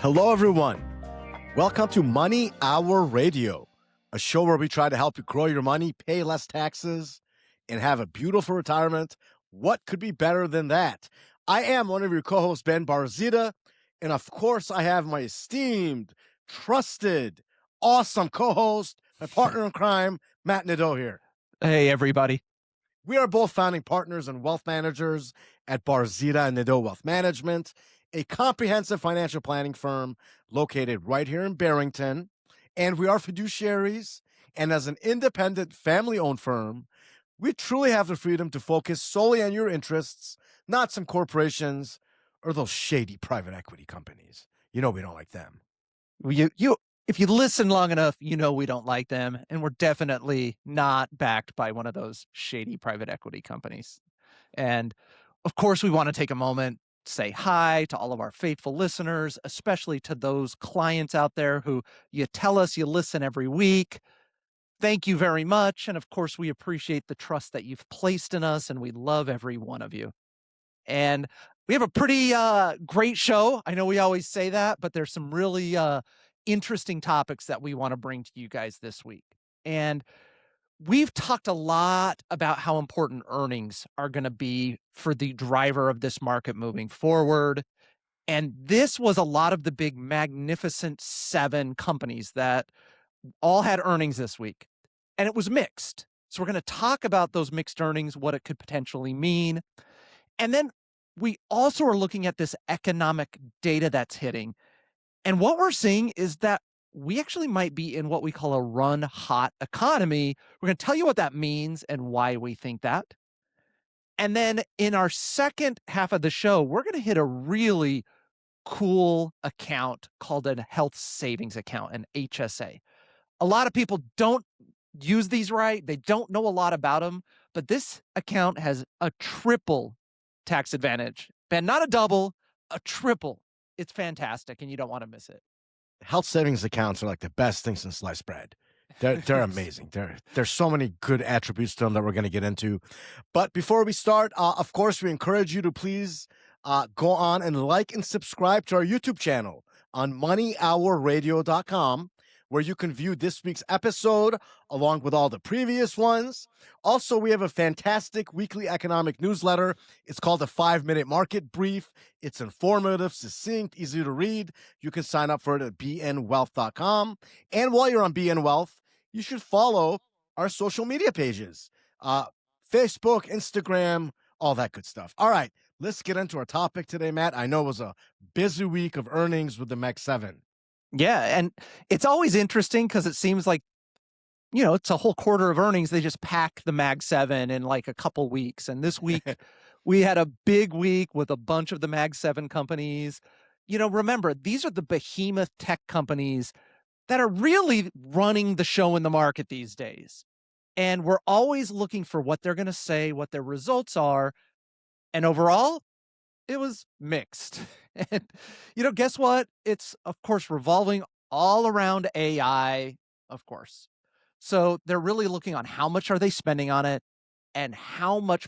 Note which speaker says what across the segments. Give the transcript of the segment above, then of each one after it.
Speaker 1: Hello, everyone. Welcome to Money Hour Radio, a show where we try to help you grow your money, pay less taxes, and have a beautiful retirement. What could be better than that? I am one of your co-hosts, Ben Barzideh, and of course, I have my esteemed, trusted, awesome co-host, my partner in crime, Matt Nadeau here.
Speaker 2: Hey, everybody.
Speaker 1: We are both founding partners and wealth managers at Barzideh and Nadeau Wealth Management, a comprehensive financial planning firm located right here in Barrington. And we are fiduciaries. And as an independent family-owned firm, we truly have the freedom to focus solely on your interests, not some corporations or those shady private equity companies. You know we don't like them.
Speaker 2: If you listen long enough, you know we don't like them, and we're definitely not backed by one of those shady private equity companies. And of course, we want to take a moment to say hi to all of our faithful listeners, especially to those clients out there who you tell us you listen every week. Thank you very much. And of course, we appreciate the trust that you've placed in us, and we love every one of you. And we have a pretty great show. I know we always say that, but there's some really interesting topics that we want to bring to you guys this week. And we've talked a lot about how important earnings are going to be for the driver of this market moving forward. And this was a lot of the big magnificent 7 companies that all had earnings this week. And it was mixed. So we're going to talk about those mixed earnings, what it could potentially mean. And then we also are looking at this economic data that's hitting. And what we're seeing is that we actually might be in what we call a run hot economy. We're going to tell you what that means and why we think that. And then in our second half of the show, we're going to hit a really cool account called a health savings account, an HSA. A lot of people don't use these right. They don't know a lot about them, but this account has a triple tax advantage. Ben, not a double, a triple. It's fantastic, and you don't want to miss it.
Speaker 1: Health savings accounts are like the best things in sliced bread. They're amazing. There's so many good attributes to them that we're going to get into. But before we start, of course, we encourage you to please go on and like and subscribe to our YouTube channel on moneyhourradio.com, where you can view this week's episode along with all the previous ones. Also, we have a fantastic weekly economic newsletter. It's called the 5-Minute Market Brief. It's informative, succinct, easy to read. You can sign up for it at bnwealth.com. And while you're on BN Wealth, you should follow our social media pages, Facebook, Instagram, all that good stuff. All right, let's get into our topic today, Matt. I know it was a busy week of earnings with the Mag 7.
Speaker 2: Yeah, and it's always interesting because it seems like, it's a whole quarter of earnings. They just pack the Mag 7 in like a couple weeks. And this week, we had a big week with a bunch of the Mag 7 companies. Remember, these are the behemoth tech companies that are really running the show in the market these days. And we're always looking for what they're going to say, what their results are. And overall, it was mixed. And, guess what? It's, of course, revolving all around AI, of course. So they're really looking on how much are they spending on it and how much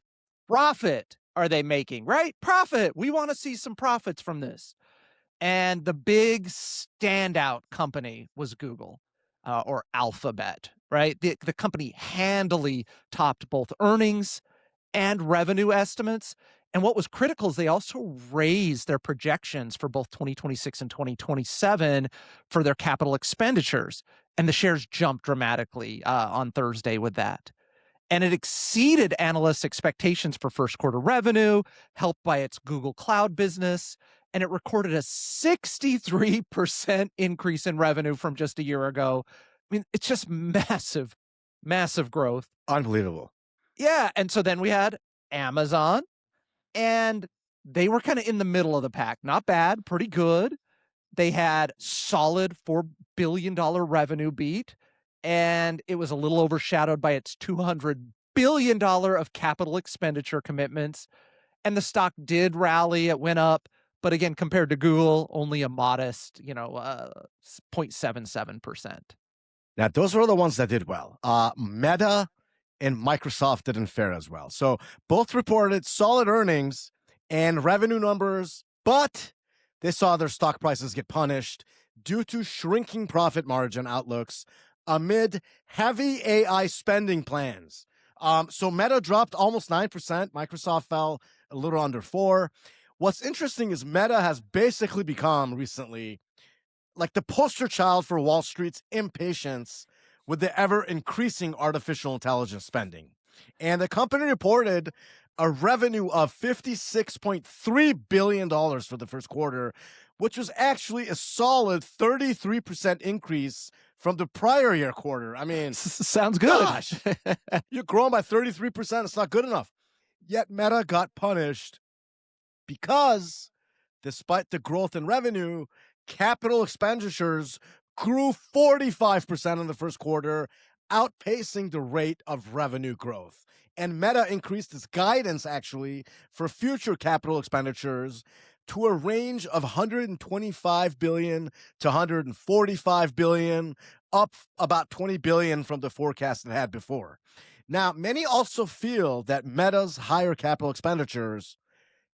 Speaker 2: profit are they making, right? Profit. We want to see some profits from this. And the big standout company was Google or Alphabet, right? The company handily topped both earnings and revenue estimates. And what was critical is they also raised their projections for both 2026 and 2027 for their capital expenditures. And the shares jumped dramatically on Thursday with that. And it exceeded analysts' expectations for first quarter revenue, helped by its Google Cloud business. And it recorded a 63% increase in revenue from just a year ago. I mean, it's just massive, massive growth.
Speaker 1: Unbelievable.
Speaker 2: Yeah. And so then we had Amazon. And they were kind of in the middle of the pack. Not bad, pretty good. They had solid $4 billion revenue beat, and it was a little overshadowed by its $200 billion of capital expenditure commitments. And the stock did rally. It went up. But again, compared to Google, only a modest, 0.77%.
Speaker 1: Now, those were the ones that did well. Meta and Microsoft didn't fare as well. So both reported solid earnings and revenue numbers, but They saw their stock prices get punished due to shrinking profit margin outlooks amid heavy AI spending plans. So Meta dropped almost 9%. Microsoft fell a little under 4. What's interesting is Meta has basically become recently like the poster child for Wall Street's impatience with the ever increasing artificial intelligence spending. And the company reported a revenue of $56.3 billion for the first quarter, which was actually a solid 33% increase from the prior year quarter. I mean,
Speaker 2: Sounds good.
Speaker 1: gosh, you're growing by 33%. It's not good enough. Yet Meta got punished because despite the growth in revenue, capital expenditures grew 45% in the first quarter, outpacing the rate of revenue growth. And Meta increased its guidance actually for future capital expenditures to a range of 125 billion to 145 billion, up about 20 billion from the forecast it had before. Now, many also feel that Meta's higher capital expenditures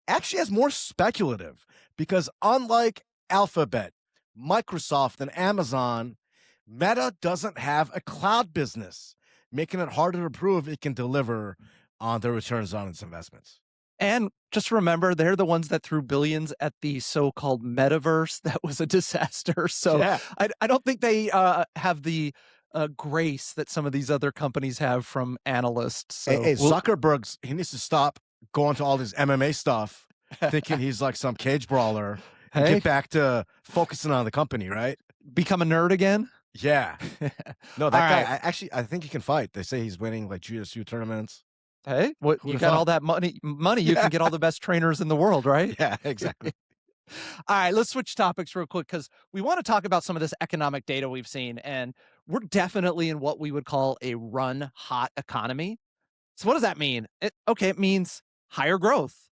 Speaker 1: actually is more speculative because unlike Alphabet, Microsoft, and Amazon, Meta doesn't have a cloud business, making it harder to prove it can deliver on the returns on its investments.
Speaker 2: And just remember, they're the ones that threw billions at the so-called metaverse. That was a disaster. So
Speaker 1: Yeah.
Speaker 2: I don't think they have the grace that some of these other companies have from analysts. So
Speaker 1: Hey, Zuckerberg's, he needs to stop going to all this MMA stuff, thinking he's like some cage brawler, and
Speaker 2: hey,
Speaker 1: get back to focusing on the company, right?
Speaker 2: become a nerd again.
Speaker 1: Yeah. No, that
Speaker 2: All
Speaker 1: guy,
Speaker 2: right.
Speaker 1: I think he can fight. They say he's winning like jiu-jitsu tournaments.
Speaker 2: Hey, what
Speaker 1: Who'd
Speaker 2: you
Speaker 1: have
Speaker 2: got all
Speaker 1: thought?
Speaker 2: that money, you
Speaker 1: Yeah.
Speaker 2: can get all the best trainers in the world, right?
Speaker 1: Yeah, exactly.
Speaker 2: All right, let's switch topics real quick because we want to talk about some of this economic data we've seen, and we're definitely in what we would call a run hot economy. So what does that mean? It means higher growth,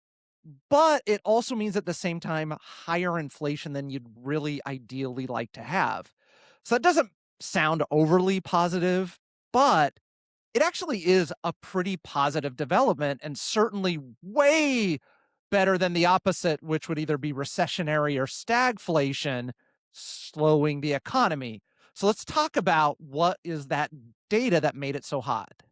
Speaker 2: but it also means at the same time higher inflation than you'd really ideally like to have. So that doesn't sound overly positive, but it actually is a pretty positive development and certainly way better than the opposite, which would either be recessionary or stagflation, slowing the economy. So let's talk about what is that data that made it so hot.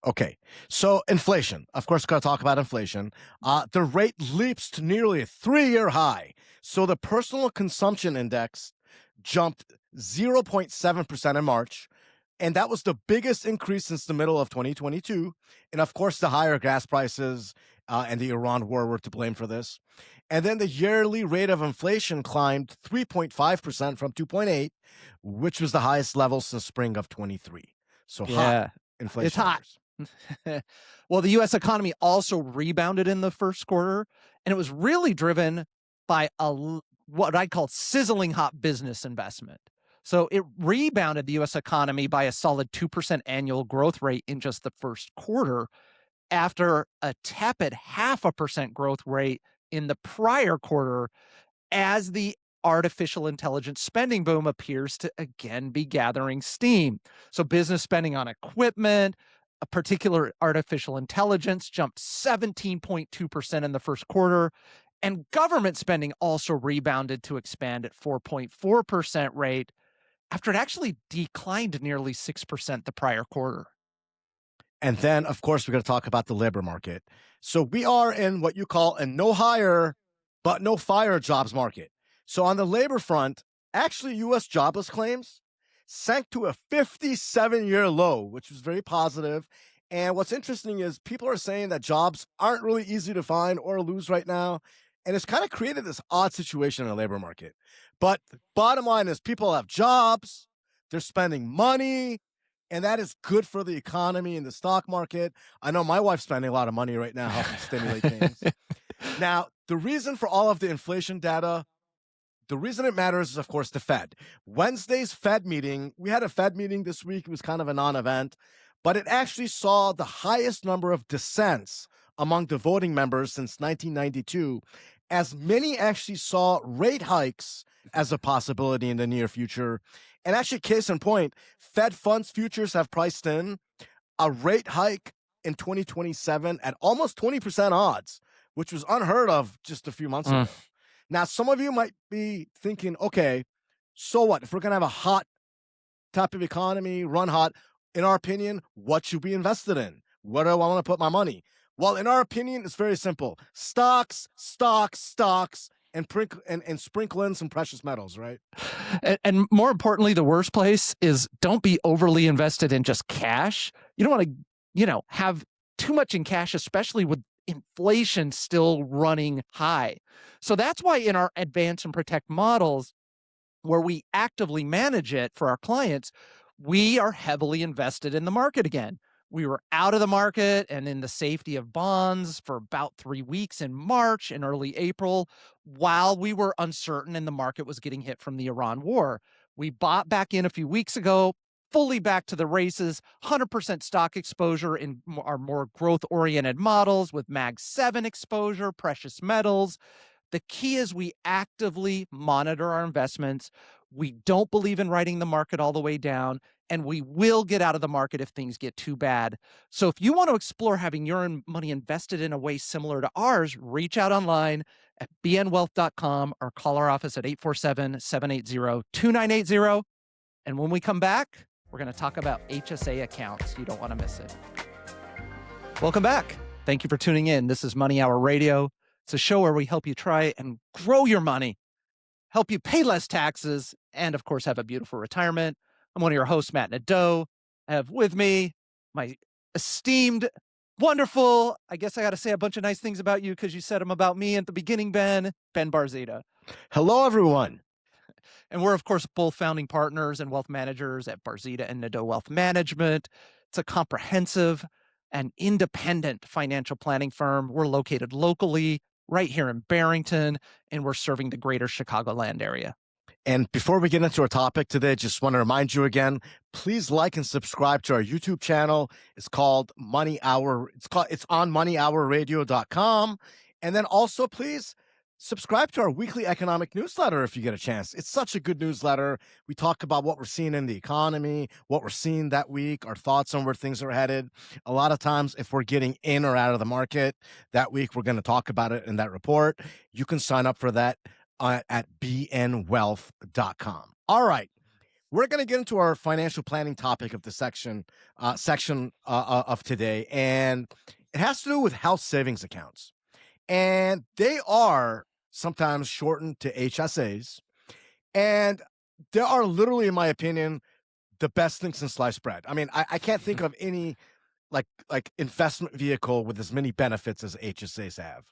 Speaker 1: Okay, so inflation. Of course, got to talk about inflation. The rate leaps to nearly a 3-year high. So the personal consumption index jumped 0.7% in March, and that was the biggest increase since the middle of 2022. And of course, the higher gas prices and the Iran war were to blame for this. And then the yearly rate of inflation climbed 3.5% from 2.8, which was the highest level since spring of 23. So hot
Speaker 2: Yeah,
Speaker 1: inflation.
Speaker 2: it's hot.
Speaker 1: numbers.
Speaker 2: Well, the US economy also rebounded in the first quarter, and it was really driven by what I call sizzling hot business investment. So it rebounded the US economy by a solid 2% annual growth rate in just the first quarter after a tepid 0.5% growth rate in the prior quarter as the artificial intelligence spending boom appears to again be gathering steam. So business spending on equipment, a particular artificial intelligence jumped 17.2% in the first quarter, and government spending also rebounded to expand at 4.4% rate after it actually declined nearly 6% the prior quarter.
Speaker 1: And then, of course, we're going to talk about the labor market. So we are in what you call a no hire, but no fire jobs market. So on the labor front, actually, U.S. jobless claims sank to a 57-year low, which was very positive. And what's interesting is people are saying that jobs aren't really easy to find or lose right now. And it's kind of created this odd situation in the labor market. But the bottom line is people have jobs, they're spending money, and that is good for the economy and the stock market. I know my wife's spending a lot of money right now helping stimulate things. Now, the reason for all of the inflation data, the reason it matters is, of course, the Fed. Wednesday's Fed meeting, we had a Fed meeting this week. It was kind of a non-event, but it actually saw the highest number of dissents among the voting members since 1992, as many actually saw rate hikes as a possibility in the near future. And actually, case in point, Fed funds futures have priced in a rate hike in 2027 at almost 20% odds, which was unheard of just a few months ago. Now, some of you might be thinking, okay, so what? If we're going to have a hot type of economy, run hot, in our opinion, what should we invested in? Where do I want to put my money? Well, in our opinion, it's very simple. Stocks, stocks, stocks, and sprinkle in some precious metals, right?
Speaker 2: And more importantly, the worst place is don't be overly invested in just cash. You don't want to, have too much in cash, especially with inflation still running high. So that's why in our advance and protect models, where we actively manage it for our clients, we are heavily invested in the market again. We were out of the market and in the safety of bonds for about 3 weeks in March and early April, while we were uncertain and the market was getting hit from the Iran war. We bought back in a few weeks ago, fully back to the races, 100% stock exposure in our more growth oriented models with MAG 7 exposure, precious metals. The key is we actively monitor our investments. We don't believe in riding the market all the way down, and we will get out of the market if things get too bad. So if you want to explore having your money invested in a way similar to ours, reach out online at bnwealth.com or call our office at 847-780-2980. And when we come back, we're going to talk about HSA accounts. You don't want to miss it. Welcome back. Thank you for tuning in. This is Money Hour Radio. It's a show where we help you try and grow your money, help you pay less taxes, and of course, have a beautiful retirement. I'm one of your hosts, Matt Nadeau. I have with me my esteemed, wonderful, I guess I got to say a bunch of nice things about you because you said them about me at the beginning, Ben Barzideh.
Speaker 1: Hello, everyone.
Speaker 2: And we're, of course, both founding partners and wealth managers at Barzideh and Nadeau Wealth Management. It's a comprehensive and independent financial planning firm. We're located locally right here in Barrington, and we're serving the greater Chicagoland area.
Speaker 1: And before we get into our topic today, just want to remind you again, please like and subscribe to our YouTube channel. It's called Money Hour. It's on moneyhourradio.com. And then also please subscribe to our weekly economic newsletter if you get a chance. It's such a good newsletter. We talk about what we're seeing in the economy, what we're seeing that week, our thoughts on where things are headed. A lot of times, if we're getting in or out of the market that week, we're going to talk about it in that report. You can sign up for that at bnwealth.com. All right. We're going to get into our financial planning topic of the section of today, and it has to do with health savings accounts. And they are sometimes shortened to HSAs. And they are literally, in my opinion, the best thing since sliced bread. I mean, I can't think of any like investment vehicle with as many benefits as HSAs have.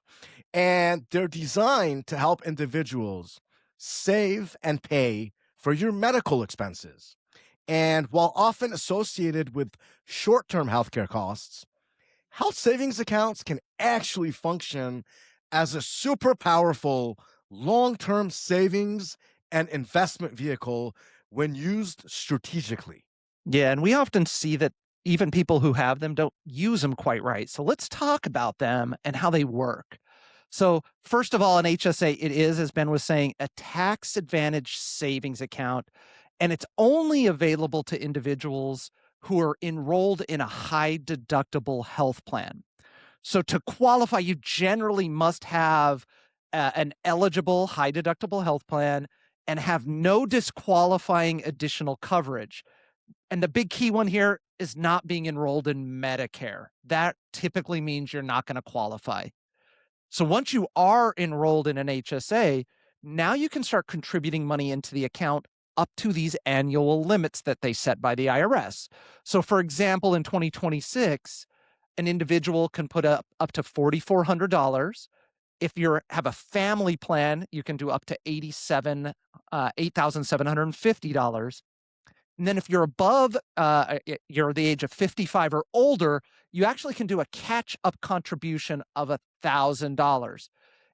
Speaker 1: And they're designed to help individuals save and pay for your medical expenses. And while often associated with short-term healthcare costs, health savings accounts can actually function as a super powerful long-term savings and investment vehicle when used strategically.
Speaker 2: Yeah, and we often see that even people who have them don't use them quite right. So let's talk about them and how they work. So first of all, an HSA, it is, as Ben was saying, a tax advantage savings account, and it's only available to individuals who are enrolled in a high deductible health plan. So to qualify, you generally must have an eligible high deductible health plan and have no disqualifying additional coverage. And the big key one here is not being enrolled in Medicare. That typically means you're not going to qualify. So once you are enrolled in an HSA, now you can start contributing money into the account up to these annual limits that they set by the IRS. So for example, in 2026, an individual can put up to $4,400. If you have a family plan, you can do up to $8,750. And then if you're above, you're the age of 55 or older, you actually can do a catch-up contribution of $1,000.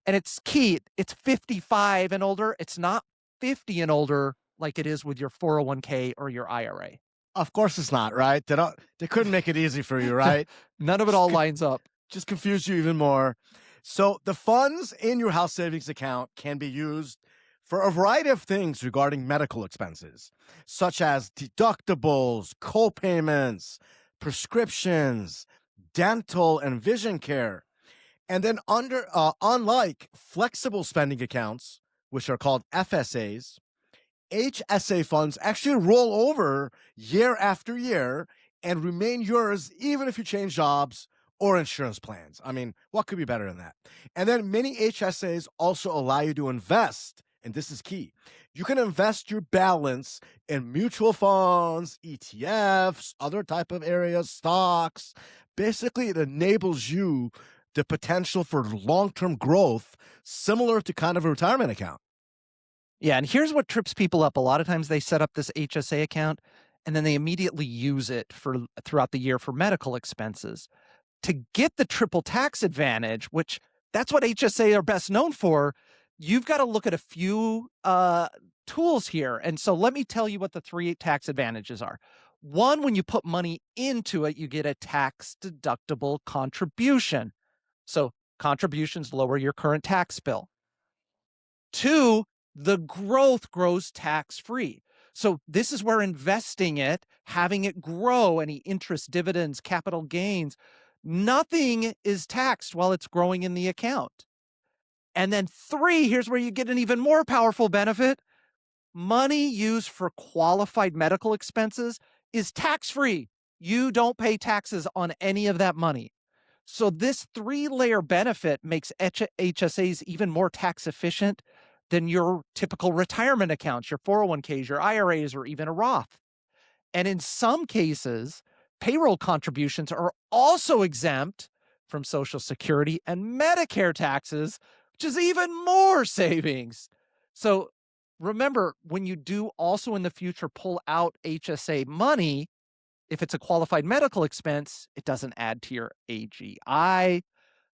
Speaker 2: And it's key, it's 55 and older. It's not 50 and older like it is with your 401k or your IRA.
Speaker 1: Of course it's not, right? They couldn't make it easy for you, right?
Speaker 2: None of it all lines up.
Speaker 1: Just confuse you even more. So the funds in your health savings account can be used for a variety of things regarding medical expenses, such as deductibles, co-payments, prescriptions, dental and vision care. And then unlike flexible spending accounts, which are called FSAs, HSA funds actually roll over year after year and remain yours even if you change jobs or insurance plans. I mean, what could be better than that? And then many HSAs also allow you to invest, and this is key. You can invest your balance in mutual funds, ETFs, other type of areas, stocks. Basically, it enables you the potential for long-term growth similar to kind of a retirement account.
Speaker 2: Yeah, and here's what trips people up. A lot of times they set up this HSA account and then they immediately use it for throughout the year for medical expenses. To get the triple tax advantage, which that's what HSA are best known for, you've got to look at a few tools here. And so let me tell you what the three tax advantages are. One, when you put money into it, you get a tax deductible contribution. So contributions lower your current tax bill. Two, the growth grows tax free. So this is where investing it, having it grow, any interest, dividends, capital gains, nothing is taxed while it's growing in the account. And then three, here's where you get an even more powerful benefit. Money used for qualified medical expenses is tax free. You don't pay taxes on any of that money. So this three-layer benefit makes HSAs even more tax efficient than your typical retirement accounts, your 401ks, your IRAs, or even a Roth. And in some cases, payroll contributions are also exempt from Social Security and Medicare taxes, which is even more savings. So remember, when you do also in the future pull out HSA money, if it's a qualified medical expense, it doesn't add to your AGI.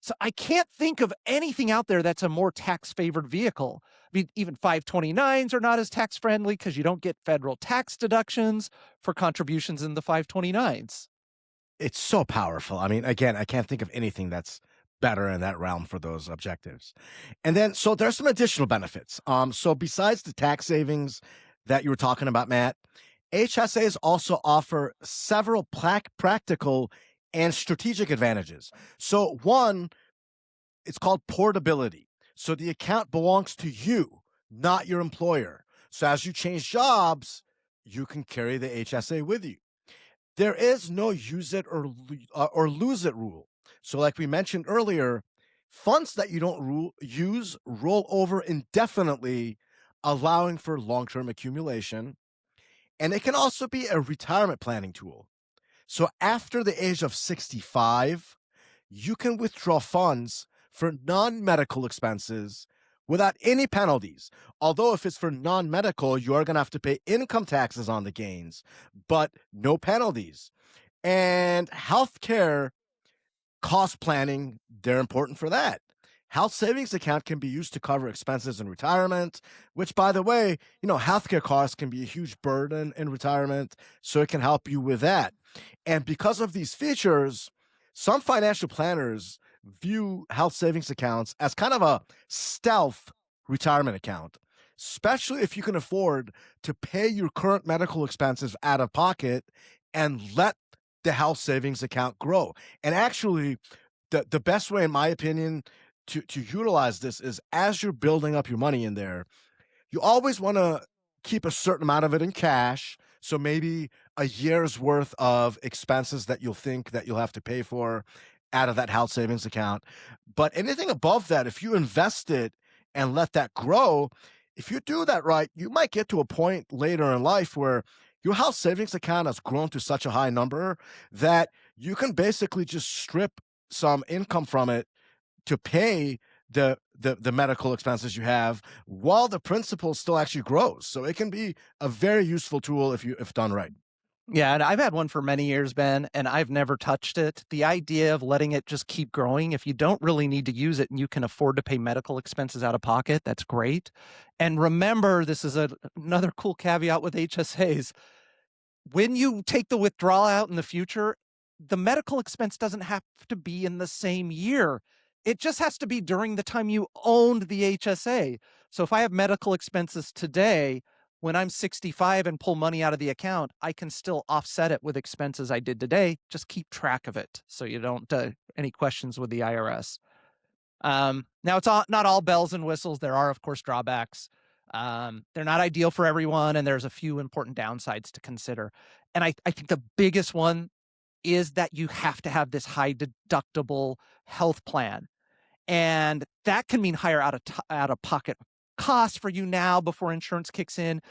Speaker 2: So I can't think of anything out there that's a more tax favored vehicle. I mean, even 529s are not as tax friendly because you don't get federal tax deductions for contributions in the 529s.
Speaker 1: It's so powerful. I mean, again, I can't think of anything that's better in that realm for those objectives. And then, so there's some additional benefits. So besides the tax savings that you were talking about, Matt, HSAs also offer several practical and strategic advantages. So one, it's called portability. So the account belongs to you, not your employer. So as you change jobs, you can carry the HSA with you. There is no use it or lose it rule. So, like we mentioned earlier, funds that you don't use roll over indefinitely, allowing for long term accumulation. And it can also be a retirement planning tool. So, after the age of 65, you can withdraw funds for non medical expenses without any penalties. Although, if it's for non medical, you are going to have to pay income taxes on the gains, but no penalties. And healthcare cost planning, they're important for that. Health savings account can be used to cover expenses in retirement, which, by the way, healthcare costs can be a huge burden in retirement. So it can help you with that. And because of these features, some financial planners view health savings accounts as kind of a stealth retirement account, especially if you can afford to pay your current medical expenses out of pocket and let the health savings account grow. And actually, the best way, in my opinion, to utilize this is as you're building up your money in there, you always want to keep a certain amount of it in cash. So maybe a year's worth of expenses that you'll think that you'll have to pay for out of that health savings account. But anything above that, if you invest it and let that grow, if you do that right, you might get to a point later in life where your health savings account has grown to such a high number that you can basically just strip some income from it to pay the medical expenses you have while the principal still actually grows. So it can be a very useful tool if done right.
Speaker 2: Yeah, and I've had one for many years, Ben, and I've never touched it. The idea of letting it just keep growing, if you don't really need to use it and you can afford to pay medical expenses out of pocket, that's great. And remember, this is another cool caveat with HSAs. When you take the withdrawal out in the future, the medical expense doesn't have to be in the same year. It just has to be during the time you owned the HSA. So if I have medical expenses today, when I'm 65 and pull money out of the account, I can still offset it with expenses I did today. Just keep track of it so you don't any questions with the IRS. Now, it's not all bells and whistles. There are, of course, drawbacks. They're not ideal for everyone, and there's a few important downsides to consider. And I think the biggest one is that you have to have this high deductible health plan. And that can mean higher out of pocket costs for you now before insurance kicks in.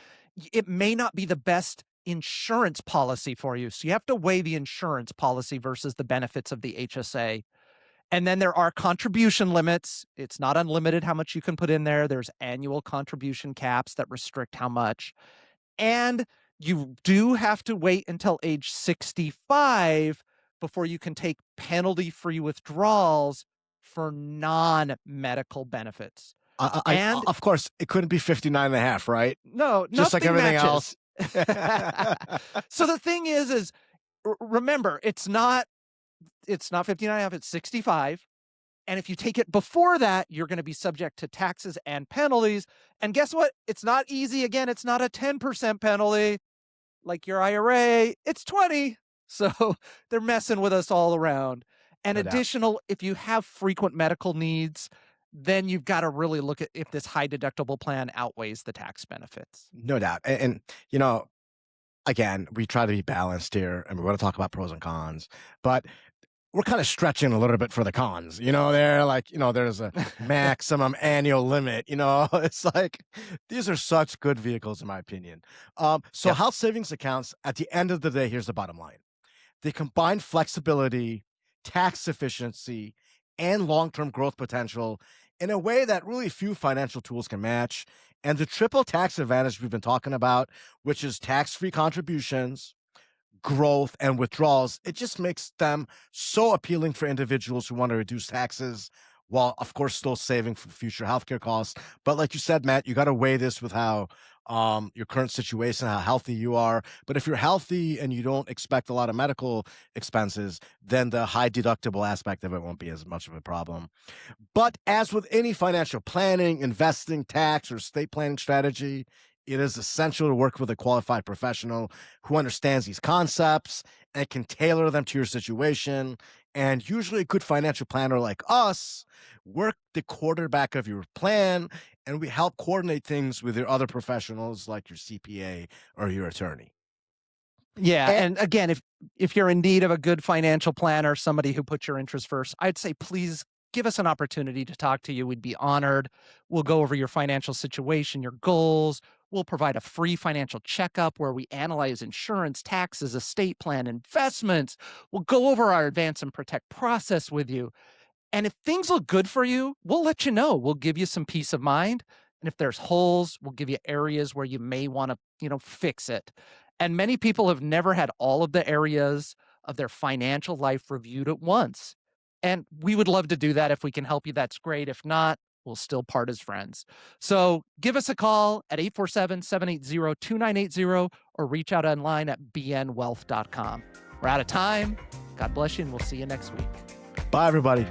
Speaker 2: It may not be the best insurance policy for you. So you have to weigh the insurance policy versus the benefits of the HSA. And then there are contribution limits. It's not unlimited how much you can put in there. There's annual contribution caps that restrict how much. And you do have to wait until age 65 before you can take penalty-free withdrawals for non-medical benefits. And
Speaker 1: Of course, it couldn't be 59 and a half, right?
Speaker 2: no,
Speaker 1: Just like
Speaker 2: nothing
Speaker 1: everything
Speaker 2: matches.
Speaker 1: else.
Speaker 2: So the thing is remember, it's not 59 and a half, it's 65. And if you take it before that, you're going to be subject to taxes and penalties. And guess what? It's not easy. Again, it's not a 10% penalty like your IRA. It's 20. So they're messing with us all around. And
Speaker 1: No doubt.
Speaker 2: additional, if you have frequent medical needs, then you've got to really look at if this high deductible plan outweighs the tax benefits.
Speaker 1: No doubt. Again, we try to be balanced here, and we want to talk about pros and cons, but we're kind of stretching a little bit for the cons. They're like, there's a maximum annual limit. It's like, these are such good vehicles, in my opinion. So
Speaker 2: Yep.
Speaker 1: health savings accounts, at the end of the day, here's the bottom line. They combine flexibility, tax efficiency, and long-term growth potential in a way that really few financial tools can match. And the triple tax advantage we've been talking about, which is tax-free contributions, growth, and withdrawals, it just makes them so appealing for individuals who want to reduce taxes while, of course, still saving for future healthcare costs. But like you said, Matt, you got to weigh this with how your current situation, how healthy you are. But if you're healthy and you don't expect a lot of medical expenses, then the high deductible aspect of it won't be as much of a problem. But as with any financial planning, investing, tax, or estate planning strategy, it is essential to work with a qualified professional who understands these concepts and can tailor them to your situation. And usually a good financial planner like us work the quarterback of your plan, and we help coordinate things with your other professionals like your CPA or your attorney.
Speaker 2: Yeah,
Speaker 1: And
Speaker 2: and again, if you're in need of a good financial planner, somebody who puts your interests first, I'd say please give us an opportunity to talk to you. We'd be honored. We'll go over your financial situation, your goals. We'll provide a free financial checkup where we analyze insurance, taxes, estate plan, investments. We'll go over our advance and protect process with you. And if things look good for you, we'll let you know. We'll give you some peace of mind. And if there's holes, we'll give you areas where you may want to, fix it. And many people have never had all of the areas of their financial life reviewed at once. And we would love to do that. If we can help you, that's great. If not, we'll still part as friends. So give us a call at 847-780-2980 or reach out online at bnwealth.com. We're out of time. God bless you, and we'll see you next week.
Speaker 1: bye, everybody.